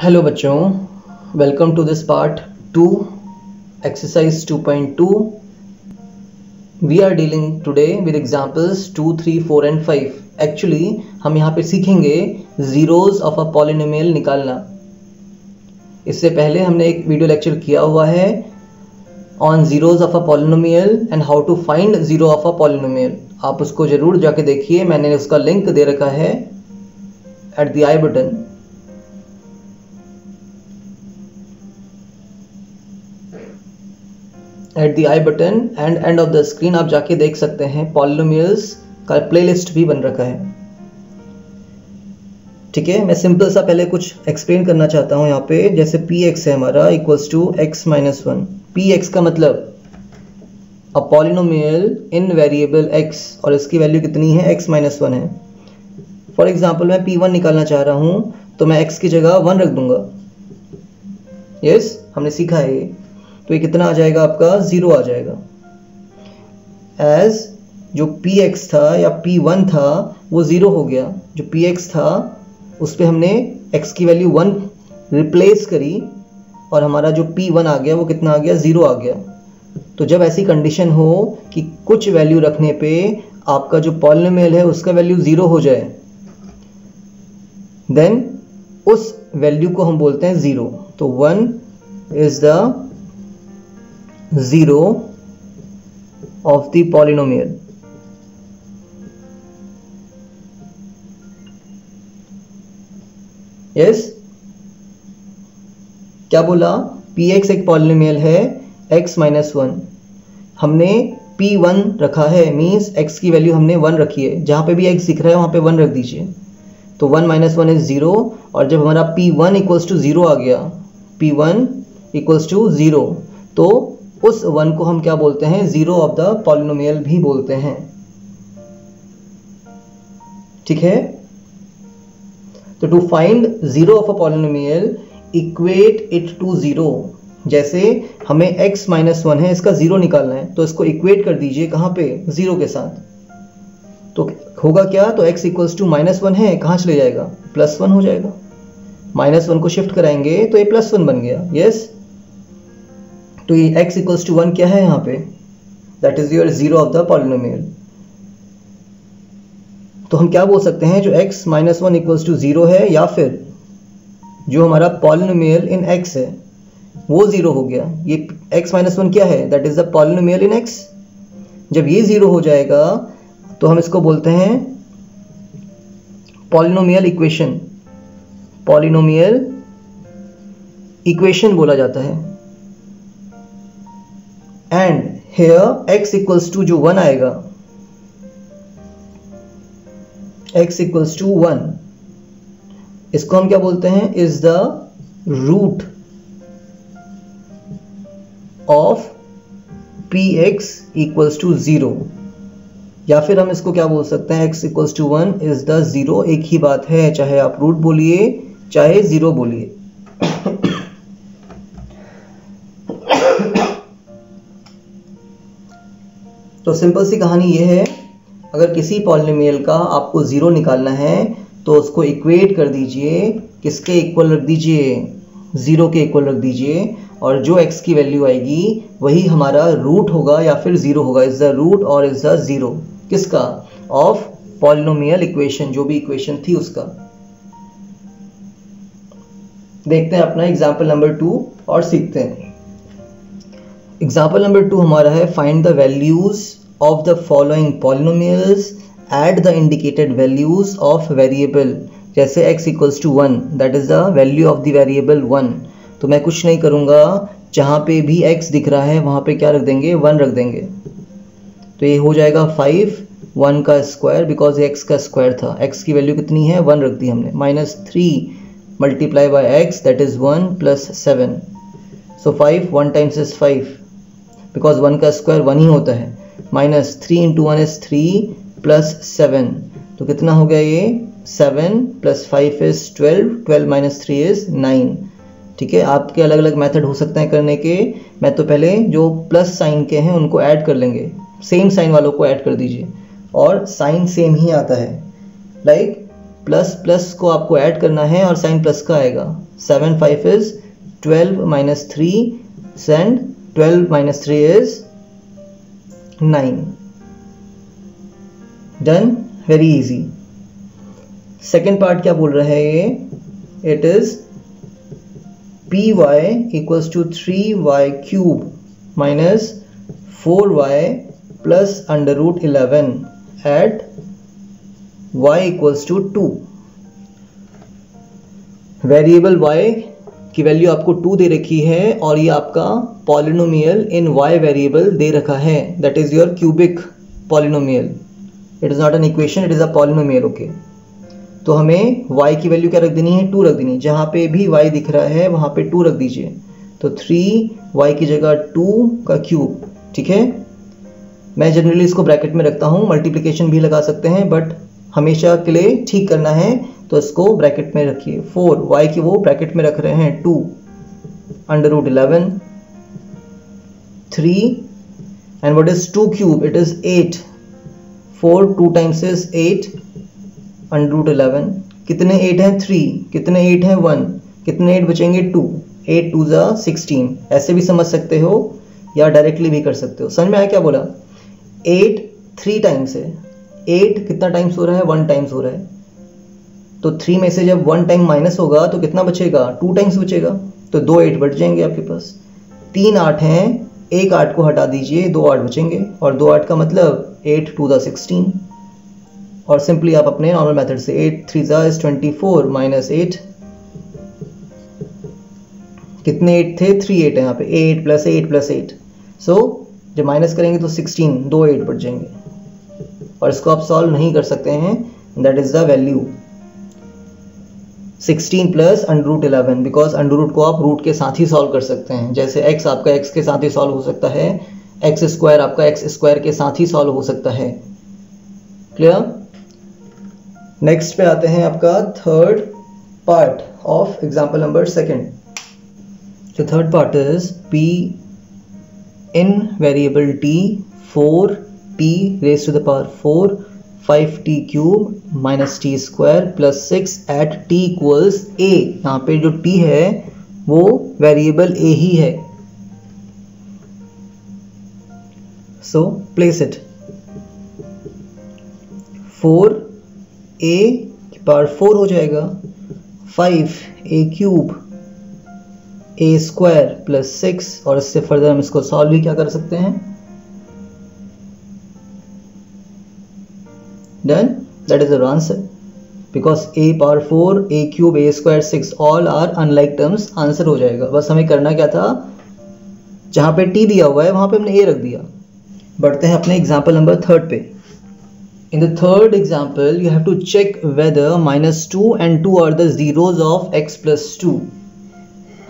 Hello बच्चों, welcome to this part 2 exercise 2.2. We are dealing today with examples 2, 3, 4 and 5. Actually हम यहाँ पे सीखेंगे जीरोस ऑफ अ पॉलिनोमियल निकालना. इससे पहले हमने एक वीडियो लेक्चर किया हुआ है on zeros of a polynomial and how to find zero of a polynomial. आप उसको जरूर जाके देखिए, मैंने उसका लिंक दे रखा है at the I button. At the I button and end of the screen आप जाके देख सकते हैं. पॉलिनोमियल्स का प्लेलिस्ट भी बन रखा है. ठीक है, मैं सिंपल सा पहले कुछ एक्सप्लेन करना चाहता हूं. यहाँ पे जैसे px है हमारा equals to x minus 1. px का मतलब a polynomial in variable x और इसकी वैल्यू कितनी है, x माइनस 1 है. फॉर एग्जाम्पल मैं p1 निकालना चाह रहा हूं तो मैं x की जगह 1 रख दूंगा. यस, हमने सीखा है ये. तो ये कितना आ जाएगा आपका, 0 आ जाएगा. एज जो px था या p1 था वो 0 हो गया. जो px था उस पर हमने x की वैल्यू 1 रिप्लेस करी और हमारा जो p1 आ गया वो कितना आ गया, 0 आ गया. तो जब ऐसी कंडीशन हो कि कुछ वैल्यू रखने पे आपका जो पॉलिनोमियल है उसका वैल्यू 0 हो जाए, देन उस वैल्यू को हम बोलते हैं 0. तो 1 is the zero of the polynomial. yes, क्या बोला, px एक पॉलिनोमियल है x माइनस 1. हमने p1 रखा है, मीन्स x की वैल्यू हमने 1 रखी है. जहां पे भी x दिख रहा है वहां पे 1 रख दीजिए. तो 1 माइनस 1 इज 0. और जब हमारा p1 इक्वल्स टू 0 आ गया, p1 इक्वल्स टू 0, तो उस 1 को हम क्या बोलते हैं, जीरो ऑफ द पॉलिनोमियल भी बोलते हैं. ठीक है. तो to find zero of a polynomial equate it to 0. जैसे हमें x माइनस 1 है, इसका 0 निकालना है तो इसको इक्वेट कर दीजिए कहां पे, 0 के साथ. तो होगा क्या, तो x इक्वल्स टू माइनस 1 है, कहां चले जाएगा, प्लस 1 हो जाएगा. माइनस 1 को शिफ्ट कराएंगे तो ये प्लस 1 बन गया. यस, तो ये x इक्वल्स टू 1 क्या है यहाँ पे, that is your zero of the polynomial. तो हम क्या बोल सकते हैं, जो x माइनस 1 इक्वल्स टू 0 है, या फिर जो हमारा पॉलिनोमियल इन x है वो 0 हो गया. ये x माइनस 1 क्या है, that is the polynomial in x. जब ये 0 हो जाएगा तो हम इसको बोलते हैं पॉलिनोमियल इक्वेशन. पॉलिनोमियल इक्वेशन बोला जाता है. And here x equals to जो 1 आएगा, x इक्वल्स टू 1, इसको हम क्या बोलते हैं, is the root of px equals to 0. या फिर हम इसको क्या बोल सकते हैं, x equals to 1 is the 0. एक ही बात है, चाहे आप रूट बोलिए चाहे 0 बोलिए. तो सिंपल सी कहानी ये है, अगर किसी पॉलिनोमियल का आपको 0 निकालना है तो उसको इक्वेट कर दीजिए, किसके इक्वल रख दीजिए, 0 के इक्वल रख दीजिए. और जो x की वैल्यू आएगी वही हमारा रूट होगा या फिर 0 होगा. इज द रूट और इज द 0 किसका, ऑफ पॉलिनोमियल इक्वेशन, जो भी इक्वेशन थी उसका. देखते हैं अपना एग्जाम्पल नंबर 2 और सीखते हैं. एग्जाम्पल नंबर 2 हमारा है, find the values of the following polynomials at the indicated values of variable. जैसे x equals to 1, that is the value of the variable 1. तो मैं कुछ नहीं करूंगा, जहां पे भी x दिख रहा है वहां पे क्या रख देंगे, 1 रख देंगे. तो ये हो जाएगा 5, 1 का स्क्वायर, बिकॉज x का स्क्वायर था. x की वैल्यू कितनी है, 1 रख दी हमने. Minus 3 multiply by x, that is 1 plus 7. So 5, 1 times is 5, because 1 का स्क्वायर 1 ही होता है. Minus 3 into 1 is 3 plus 7. तो कितना हो गया ये, 7 प्लस 5 इज 12, 12 माइनस 3 इज 9. ठीक है, आपके अलग अलग मेथड हो सकते हैं करने के. मैं तो पहले जो प्लस साइन के हैं उनको ऐड कर लेंगे, सेम साइन वालों को ऐड कर दीजिए और साइन सेम ही आता है. लाइक प्लस प्लस को आपको ऐड करना है और साइन प्लस का आएगा. 7 5 is 12 minus 3 and 12 minus 3 is 9. Done. Very easy. Second part क्या बोल रहा है ये? It is py equals to 3y cube minus 4y plus under root 11 at y equals to 2. Variable y की वैल्यू आपको 2 दे रखी है और ये आपका पॉलिनोमियल इन y वेरिएबल दे रखा है. That is your cubic polynomial. It is not an equation, it is a polynomial. Okay, तो हमें y की वैल्यू क्या रख देनी है? 2 रख देनी है. जहाँ पे भी y दिख रहा है वहाँ पे 2 रख दीजिए. तो 3y की जगह 2 का क्यूब. ठीक है, मैं जनरली इसको ब्रैकेट में रखता हूँ, मल्टीप्लिकेशन भी लगा सकते हैं, बट हमेशा के लिए ठीक करना है तो इसको ब्रैकेट में रखिए. 4 y की वो ब्रैकेट में रख रहे हैं. 2 under root 11 3 and what is 2 cube? It is 8. 4 2 times is 8 under root 11. कितने 8 हैं? 3. कितने 8 हैं? 1. कितने 8 बचेंगे? 2. 8 2 जा 16. ऐसे भी समझ सकते हो या डायरेक्टली भी कर सकते हो. समझ में आया क्या बोला? 8 3 टाइम्स है. 8 कितना टाइम्स हो रहा है? 1 टाइम्स हो रहा है. तो 3 में से जब 1 टाइम माइनस होगा तो कितना बचेगा? 2 टाइम्स बचेगा. तो 2 8 बच जाएंगे आपके पास. 3 8 हैं, एक 8 को हटा दीजिए, 2 8 बचेंगे. और 2 8 का मतलब 8 2 16. और सिंपली आप अपने नॉर्मल मेथड से 8 3 इज 24 माइनस 8. कितने 8 थे? 3 8 है यहाँ पे. 8 प्लस 8 प्लस 8. सो जब माइनस करेंगे तो 16, 2 8 बढ़ जाएंगे. और इसको आप सॉल्व नहीं कर सकते हैं. That is the value 16 plus under root 11. Because under root को आप रूट के साथ ही सॉल्व कर सकते हैं. जैसे x आपका x के साथ ही सॉल्व हो सकता है, x स्क्वायर आपका x स्क्वायर के साथ ही सॉल्व हो सकता है. क्लियर? नेक्स्ट पे आते हैं आपका third part of example number 2. The third part is p in variable t 4t raised to the power 4 5t cube minus t square plus 6 at t equals a. यहाँ पे जो t है वो variable a ही है. So place it. 4a की power 4 हो जाएगा. 5a cube a square plus 6. और इससे फर्दर हम इसको सॉल्व भी क्या कर सकते हैं? Done. That is the answer. Because a power 4, a cube, a square 6 all are unlike terms. Answer हो जाएगा. बस हमें करना क्या था? जहाँ पे t दिया हुआ है वहाँ पे हमने a रख दिया. बढ़ते हैं अपने एग्जाम्पल नंबर 3 पे. In the third example, you have to check whether -2 and 2 are the zeros of x plus 2.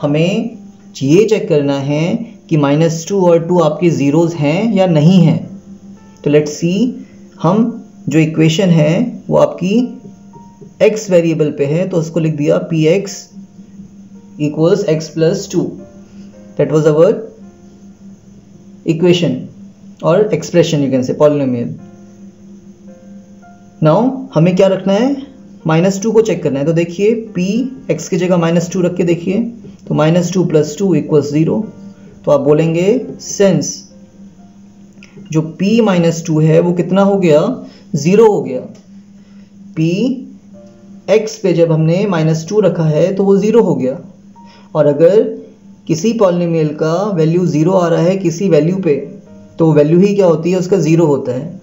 हमें ये चेक करना है कि -2 और 2 आपके जीरोज हैं या नहीं हैं. तो लेट्स सी. हम जो इक्वेशन है वो आपकी x वेरिएबल पे है तो उसको लिख दिया px equals x plus 2. That was our equation or expression, you can say polynomial. Now हमें क्या रखना है? -2 को चेक करना है. तो देखिए p x की जगह -2 रख के देखिए. तो -2 plus 2 equals 0. तो आप बोलेंगे since जो p -2 है वो कितना हो गया? 0 हो गया. p x पे जब हमने -2 रखा है तो वो 0 हो गया. और अगर किसी पॉलिनोमियल का वैल्यू 0 आ रहा है किसी वैल्यू पे तो वैल्यू ही क्या होती है? उसका 0 होता है.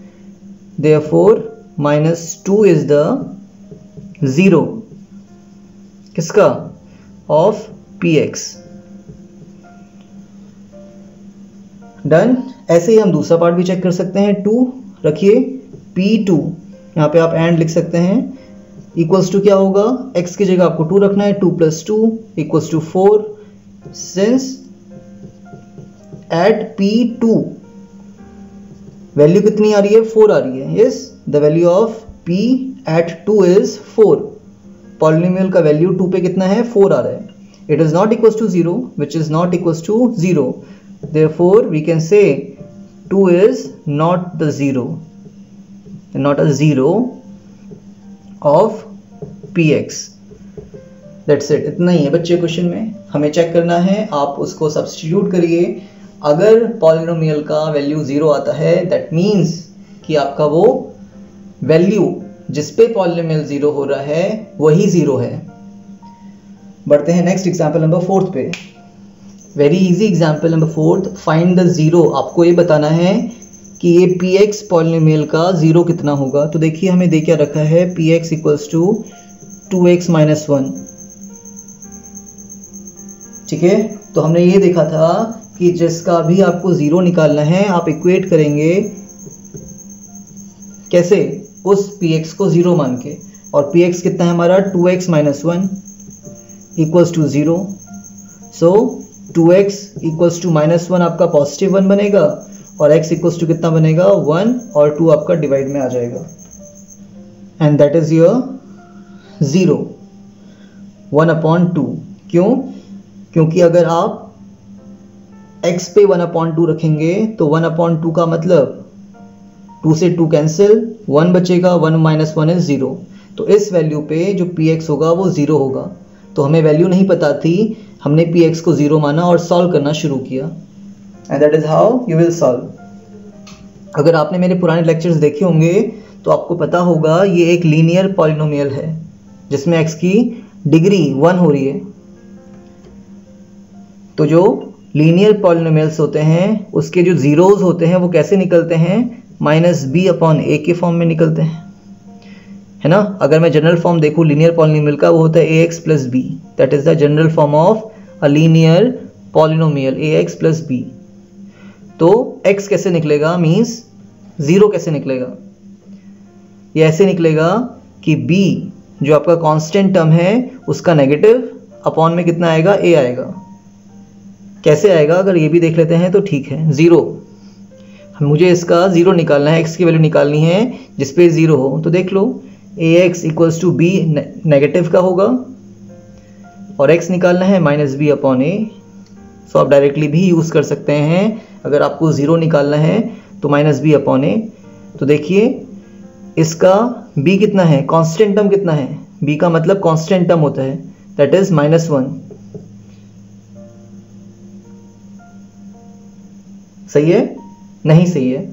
Therefore -2 इज द 0 किसका? Of px. डन. ऐसे ही हम दूसरा पार्ट भी चेक कर सकते हैं. 2 रखिए. p2 यहाँ पे आप एंड लिख सकते हैं. इक्वल्स टू क्या होगा? x की जगह आपको 2 रखना है. 2 + 2 equals to 4. Since at p2 value कितनी आ रही है? 4 आ रही है. Yes, the value of p at 2 is 4. Polynomial का वैल्यू 2 पे कितना है? 4 आ रहा है. It is not equals to 0 which is not equals to 0. Therefore we can say 2 is not a zero of px। That's it, इतना ही है बच्चे क्वेश्चन में। हमें चेक करना है, आप उसको सब्स्टिट्यूट करिए। अगर पॉलिनोमियल का वैल्यू 0 आता है दैट मीन्स कि आपका वो वैल्यू जिस पे पॉलिनोमियल 0 हो रहा है वही 0 है। बढ़ते हैं नेक्स्ट एग्जाम्पल नंबर 4 पे। Very easy example number 4, find the 0। आपको ये बताना है कि ये px पॉलिनोमियल का 0 कितना होगा। तो देखिए हमें दे क्या रखा है, px equals to 2x minus 1। ठीक है, तो हमने ये देखा था कि जिसका भी आपको 0 निकालना है आप इक्वेट करेंगे कैसे, उस px को 0 मान के। और px कितना है हमारा, 2x minus 1 equals to 0। So 2x equals to minus 1 आपका पॉजिटिव 1 बनेगा और x इक्वल्स टू कितना बनेगा, 1 और 2 आपका डिवाइड में आ जाएगा। And that is your 0, 1/2। क्यों? क्योंकि अगर आप x पे 1/2 रखेंगे तो 1/2 का मतलब 2 से 2 कैंसिल, 1 बचेगा, 1 माइनस 1 इज 0। तो इस वैल्यू पे जो px होगा वो 0 होगा। तो हमें वैल्यू नहीं पता थी, हमने px को 0 माना और सॉल्व करना शुरू किया। And that is how you will solve. अगर आपने मेरे पुराने लेक्चर्स देखे होंगे तो आपको पता होगा ये एक लीनियर पॉलिनोमियल है जिसमें x की डिग्री 1 हो रही है। तो जो लीनियर पॉलिनोमियल्स होते हैं उसके जो जीरोस होते हैं वो कैसे निकलते हैं, -b/a के फॉर्म में निकलते हैं, है ना। अगर मैं जनरल फॉर्म देखूं लीनियर पॉलिनोमियल का, वो होता है ax + b। That is the general form of a linear polynomial, ax + b। तो x कैसे निकलेगा, मींस 0 कैसे निकलेगा, ये ऐसे निकलेगा कि b जो आपका कांस्टेंट टर्म है उसका नेगेटिव अपॉन में कितना आएगा, a आएगा। कैसे आएगा अगर ये भी देख लेते हैं तो ठीक है। 0, मुझे इसका 0 निकालना है, x की वैल्यू निकालनी है जिस पे 0 हो। तो देख लो ax equals to b negative का होगा और x निकालना है -b/a। सो आप डायरेक्टली भी यूज़ कर सकते हैं, अगर आपको 0 निकालना है तो -b/a। तो देखिए इसका b कितना है, कांस्टेंट टर्म कितना है, b का मतलब कांस्टेंट टर्म होता है, दैट इज -1। सही है? नहीं सही है,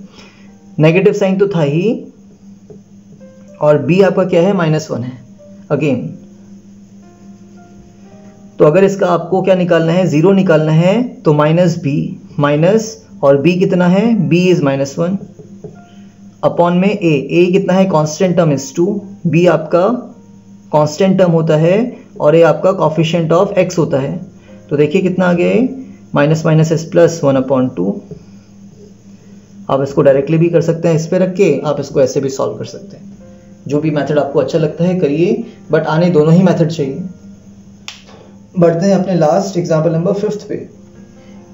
नेगेटिव साइन तो था ही और b आपका क्या है, -1 है अगेन। तो अगर इसका आपको क्या निकालना है, 0 निकालना है तो -b माइनस और b कितना है, b इज -1 अपॉन में a कितना है, कांस्टेंट टर्म इज 2, b आपका कांस्टेंट टर्म होता है और a आपका कोफिशिएंट ऑफ x होता है। तो देखिए कितना आ गया, माइनस माइनस इज प्लस 1/2। आप इसको डायरेक्टली भी कर सकते हैं इस पे रख के, आप इसको ऐसे भी सॉल्व कर सकते हैं। जो भी मेथड आपको अच्छा लगता है करिए, बट आने दोनों ही मेथड चाहिए। बढ़ते हैं अपने लास्ट एग्जाम्पल नंबर 5 पे।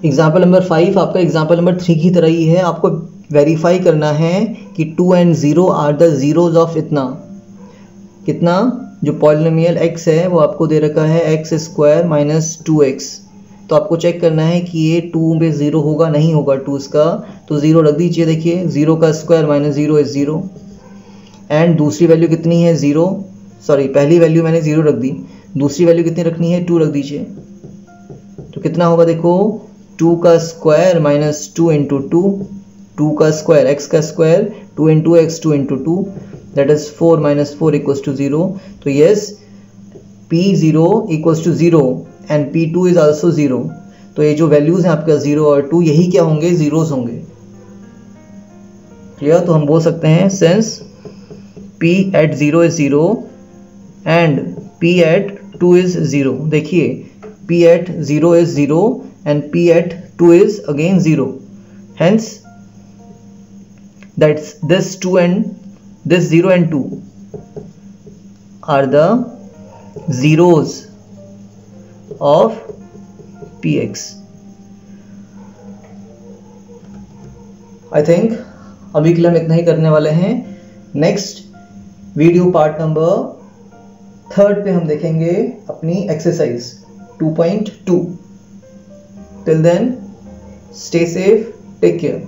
एग्जाम्पल नंबर 5 आपका एग्जाम्पल नंबर 3 की तरह ही है। आपको वेरीफाई करना है कि 2 and 0 are the zeros of इतना कितना, जो पॉलिनोमियल x है वो आपको दे रखा है x² - 2x। तो आपको चेक करना है कि ये 2 पे 0 होगा नहीं होगा 2 इसका, तो 0 रख दीजिए। देखिए 0 का स्क्वायर -0 इज 0 एंड दूसरी वैल्यू कितनी है 0, सॉरी पहली वैल्यू मैंने 0 रख दी, दूसरी वैल्यू कितनी रखनी है 2 रख दीजिए। तो कितना होगा देखो, 2 का स्क्वायर -2 × 2, 2 का स्क्वायर x का स्क्वायर 2 × x 2 × 2 दैट इज 4 - 4 = 0। तो yes p0 = 0 and p2 is also 0। तो ये जो वैल्यूज हैं आपका 0 और 2 यही क्या होंगे, जीरोस होंगे। क्लियर? तो हम बोल सकते हैं since p at 0 is 0 and p at 2 is 0। देखिए p at 0 is 0 and p at 2 is again 0, hence that's this 2 and this 0 and 2 are the zeros of px। I think अभी के लिए हम इतना ही करने वाले हैं। नेक्स्ट वीडियो पार्ट नंबर 3 पे हम देखेंगे अपनी exercise 2.2। Till then stay safe, take care.